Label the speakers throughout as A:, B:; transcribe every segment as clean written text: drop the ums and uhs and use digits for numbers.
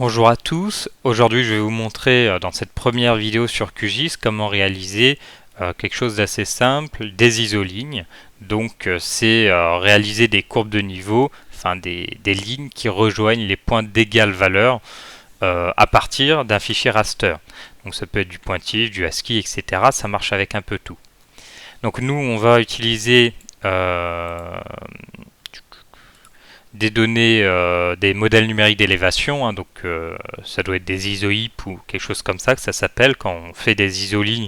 A: Bonjour à tous, aujourd'hui je vais vous montrer dans cette première vidéo sur QGIS comment réaliser quelque chose d'assez simple, des isolignes. Donc c'est réaliser des courbes de niveau, enfin des lignes qui rejoignent les points d'égale valeur à partir d'un fichier raster. Donc ça peut être du pointif, du ASCII, etc. Ça marche avec un peu tout. Donc nous on va utiliser des données, des modèles numériques d'élévation, hein, donc ça doit être des isohyp ou quelque chose comme ça que ça s'appelle quand on fait des isolignes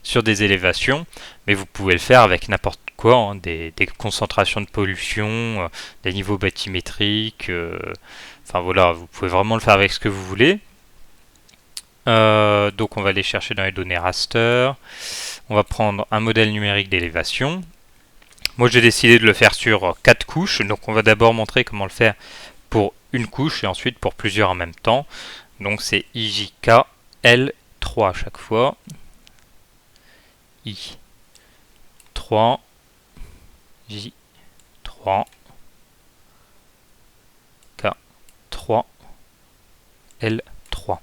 A: sur des élévations, mais vous pouvez le faire avec n'importe quoi, hein, des concentrations de pollution, des niveaux bathymétriques, enfin voilà, vous pouvez vraiment le faire avec ce que vous voulez. Donc on va aller chercher dans les données raster, on va prendre un modèle numérique d'élévation. Moi j'ai décidé de le faire sur 4 couches, donc on va d'abord montrer comment le faire pour une couche et ensuite pour plusieurs en même temps. Donc c'est IJK L3 à chaque fois. I3, J3, K3, L3.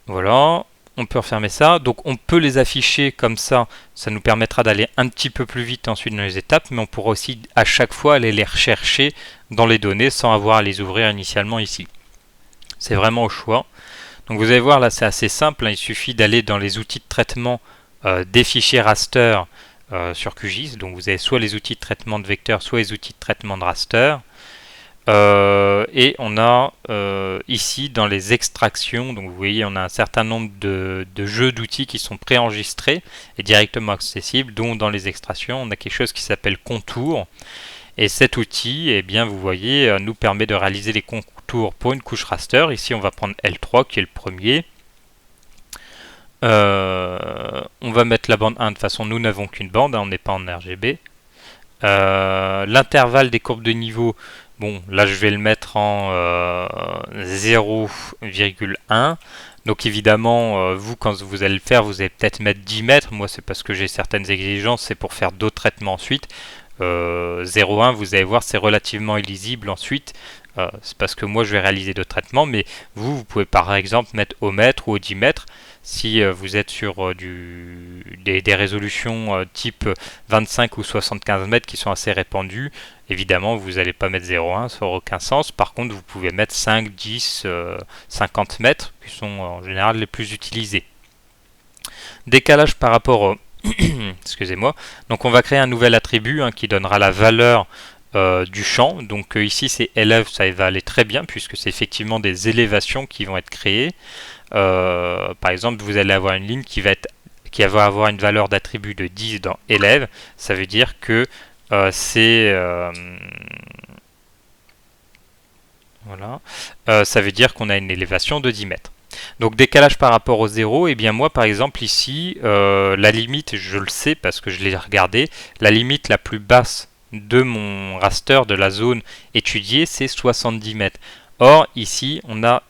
A: Voilà, on peut refermer ça. Donc on peut les afficher comme ça nous permettra d'aller un petit peu plus vite ensuite dans les étapes, mais on pourra aussi à chaque fois aller les rechercher dans les données sans avoir à les ouvrir initialement ici. C'est vraiment au choix. Donc vous allez voir là c'est assez simple, hein, il suffit d'aller dans les outils de traitement des fichiers raster sur QGIS. Donc vous avez soit les outils de traitement de vecteurs, soit les outils de traitement de raster. Et on a ici dans les extractions, donc vous voyez on a un certain nombre de jeux d'outils qui sont préenregistrés et directement accessibles, dont dans les extractions on a quelque chose qui s'appelle contour. Et cet outil, eh bien, vous voyez, nous permet de réaliser les contours pour une couche raster. Ici on va prendre L3 qui est le premier. On va mettre la bande 1, de toute façon nous n'avons qu'une bande, hein, on n'est pas en RGB. L'intervalle des courbes de niveau, bon là je vais le mettre en 0,1. Donc évidemment, vous quand vous allez le faire, vous allez peut-être mettre 10 mètres. Moi c'est parce que j'ai certaines exigences, c'est pour faire d'autres traitements ensuite. 0,1, vous allez voir, c'est relativement illisible ensuite. C'est parce que moi je vais réaliser d'autres traitements, mais vous pouvez par exemple mettre au mètre ou au 10 mètres. Si vous êtes sur des résolutions type 25 ou 75 mètres qui sont assez répandues, évidemment vous n'allez pas mettre 0,1, ça n'aura aucun sens. Par contre vous pouvez mettre 5, 10, 50 mètres qui sont en général les plus utilisés. Décalage par rapport au excusez-moi. Donc on va créer un nouvel attribut qui donnera la valeur du champ. Donc ici c'est élève, ça va aller très bien puisque c'est effectivement des élévations qui vont être créées. Par exemple, vous allez avoir une ligne qui va avoir une valeur d'attribut de 10 dans élève. Ça veut dire que voilà. Ça veut dire qu'on a une élévation de 10 mètres. Donc décalage par rapport au 0, et bien moi par exemple ici, la limite, je le sais parce que je l'ai regardé, la limite la plus basse de mon raster de la zone étudiée, c'est 70 mètres. Or ici, on a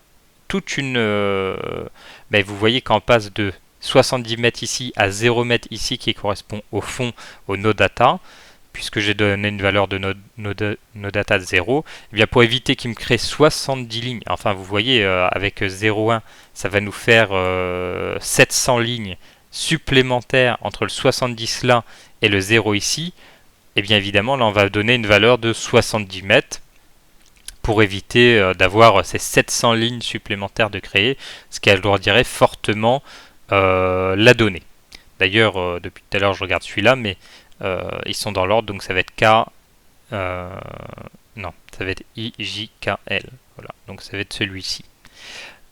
A: toute une... vous voyez qu'on passe de 70 mètres ici à 0 mètres ici qui correspond au fond au NoData, puisque j'ai donné une valeur de NoData de 0, et bien pour éviter qu'il me crée 70 lignes, enfin vous voyez avec 0,1 ça va nous faire 700 lignes supplémentaires entre le 70 là et le 0 ici, et bien évidemment là on va donner une valeur de 70 mètres pour éviter d'avoir ces 700 lignes supplémentaires de créer, ce qui alourdirait fortement la donnée. D'ailleurs depuis tout à l'heure je regarde celui-là, mais ils sont dans l'ordre, donc ça va être K, non, ça va être IJKL, voilà, donc ça va être celui-ci.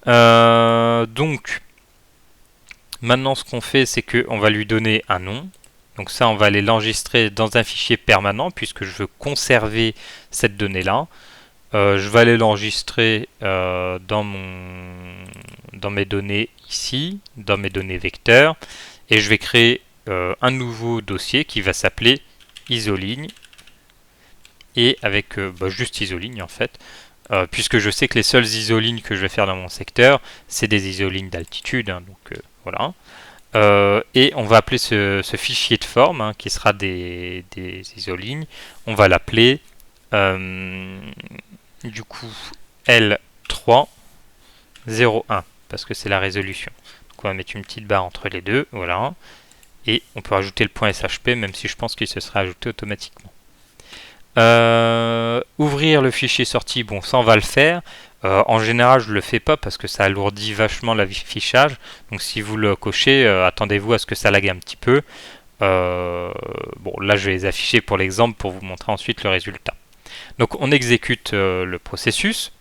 A: Donc, maintenant ce qu'on fait, c'est qu'on va lui donner un nom, donc ça on va aller l'enregistrer dans un fichier permanent, puisque je veux conserver cette donnée-là. Je vais aller l'enregistrer dans mes données ici, dans mes données vecteurs, et je vais créer un nouveau dossier qui va s'appeler isoligne, et avec juste isoligne en fait, puisque je sais que les seules isolignes que je vais faire dans mon secteur, c'est des isolignes d'altitude, hein, donc voilà. Et on va appeler ce fichier de forme, qui sera des isolignes, on va l'appeler du coup L3 0,1 parce que c'est la résolution. Donc on va mettre une petite barre entre les deux, voilà. Et on peut rajouter le point SHP, même si je pense qu'il se serait ajouté automatiquement. Ouvrir le fichier sorti, bon ça on va le faire. En général je le fais pas parce que ça alourdit vachement l'affichage. Donc si vous le cochez, attendez-vous à ce que ça lag un petit peu. Bon là je vais les afficher pour l'exemple pour vous montrer ensuite le résultat. Donc on exécute le processus.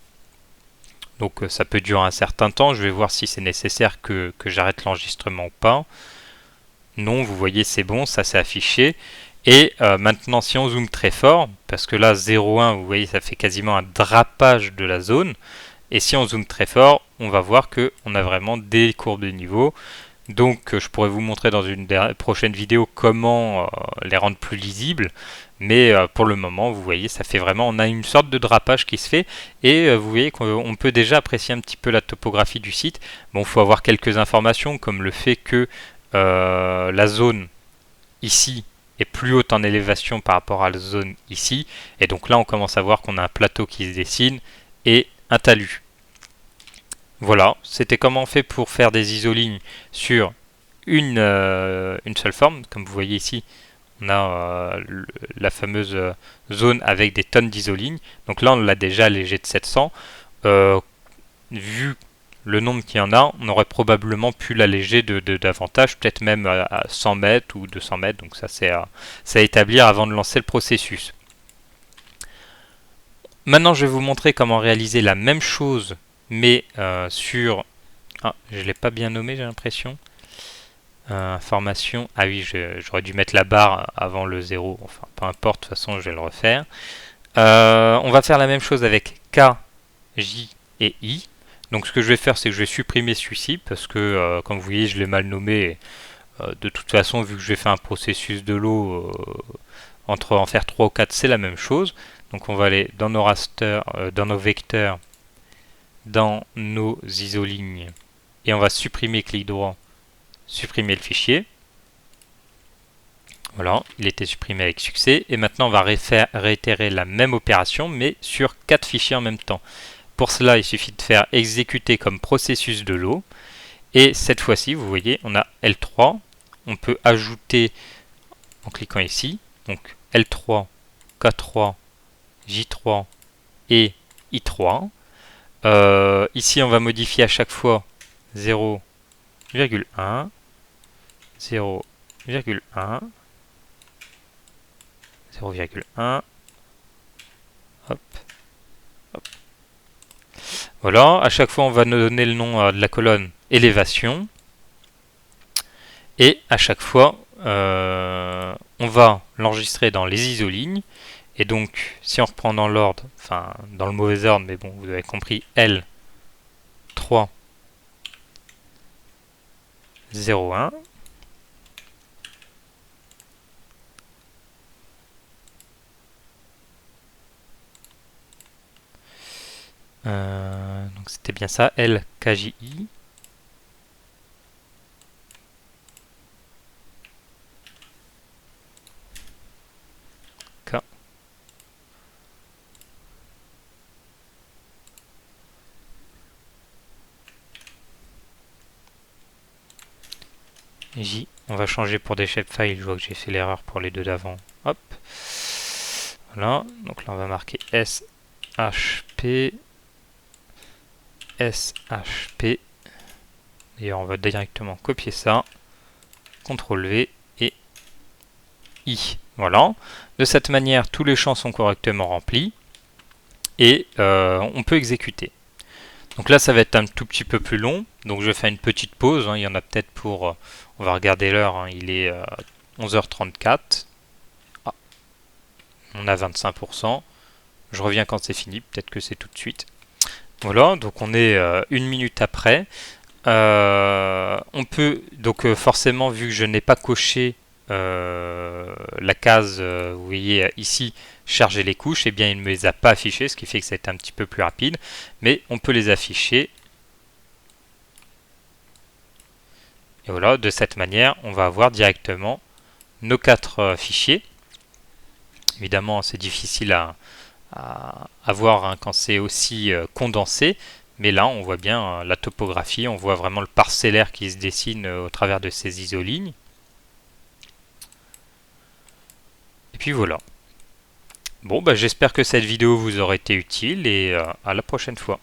A: Donc ça peut durer un certain temps. Je vais voir si c'est nécessaire que j'arrête l'enregistrement ou pas. Non, vous voyez c'est bon, ça s'est affiché. Et maintenant si on zoome très fort, parce que là 0,1 vous voyez ça fait quasiment un drapage de la zone. Et si on zoome très fort, on va voir qu'on a vraiment des courbes de niveau. Donc je pourrais vous montrer dans une prochaine vidéo comment les rendre plus lisibles. Mais pour le moment, vous voyez, ça fait vraiment, on a une sorte de drapage qui se fait. Et vous voyez qu'on peut déjà apprécier un petit peu la topographie du site. Bon, il faut avoir quelques informations, comme le fait que la zone ici est plus haute en élévation par rapport à la zone ici. Et donc là, on commence à voir qu'on a un plateau qui se dessine et un talus. Voilà, c'était comment on fait pour faire des isolignes sur une seule forme. Comme vous voyez ici, on a la fameuse zone avec des tonnes d'isolignes. Donc là, on l'a déjà allégé de 700. Vu le nombre qu'il y en a, on aurait probablement pu l'alléger davantage, peut-être même à 100 mètres ou 200 mètres. Donc ça, c'est à établir avant de lancer le processus. Maintenant, je vais vous montrer comment réaliser la même chose mais sur... Ah, je ne l'ai pas bien nommé, j'ai l'impression. Information. Ah oui, j'aurais dû mettre la barre avant le 0. Enfin, peu importe, de toute façon, je vais le refaire. On va faire la même chose avec K, J et I. Donc, ce que je vais faire, c'est que je vais supprimer celui-ci parce que, comme vous voyez, je l'ai mal nommé. De toute façon, vu que je vais faire un processus de l'eau, entre en faire 3 ou 4, c'est la même chose. Donc, on va aller dans nos rasters, dans nos vecteurs, dans nos isolignes et on va supprimer, clic droit, supprimer le fichier. Voilà, il était supprimé avec succès. Et maintenant, on va réitérer la même opération, mais sur 4 fichiers en même temps. Pour cela, il suffit de faire exécuter comme processus de l'eau. Et cette fois-ci, vous voyez, on a L3. On peut ajouter en cliquant ici. Donc L3, K3, J3 et I3. Ici, on va modifier à chaque fois 0,1, 0,1, 0,1. Hop, hop. Voilà, à chaque fois, on va nous donner le nom de la colonne élévation. Et à chaque fois, on va l'enregistrer dans les isolignes. Et donc, si on reprend dans l'ordre, enfin dans le mauvais ordre, mais bon, vous avez compris, L3, 0,1. Donc c'était bien ça, LKJI. K. J. On va changer pour des shapefiles, je vois que j'ai fait l'erreur pour les deux d'avant. Hop. Voilà, donc là on va marquer SHP. SHP. D'ailleurs, on va directement copier ça. CTRL V et I. Voilà. De cette manière, tous les champs sont correctement remplis. Et on peut exécuter. Donc là, ça va être un tout petit peu plus long. Donc je vais faire une petite pause. Il y en a peut-être pour... on va regarder l'heure. Il est 11h34. Ah, on a 25%. Je reviens quand c'est fini. Peut-être que c'est tout de suite. Voilà, donc on est 1 minute après. On peut, donc forcément, vu que je n'ai pas coché la case, vous voyez ici, charger les couches, et bien il ne me les a pas affichées, ce qui fait que ça a été un petit peu plus rapide. Mais on peut les afficher. Et voilà, de cette manière, on va avoir directement nos 4 fichiers. Évidemment, c'est difficile à voir quand c'est aussi condensé, Mais là, on voit bien la topographie, on voit vraiment le parcellaire qui se dessine au travers de ces isolignes. Et puis voilà. Bon, bah, j'espère que cette vidéo vous aura été utile et à la prochaine fois.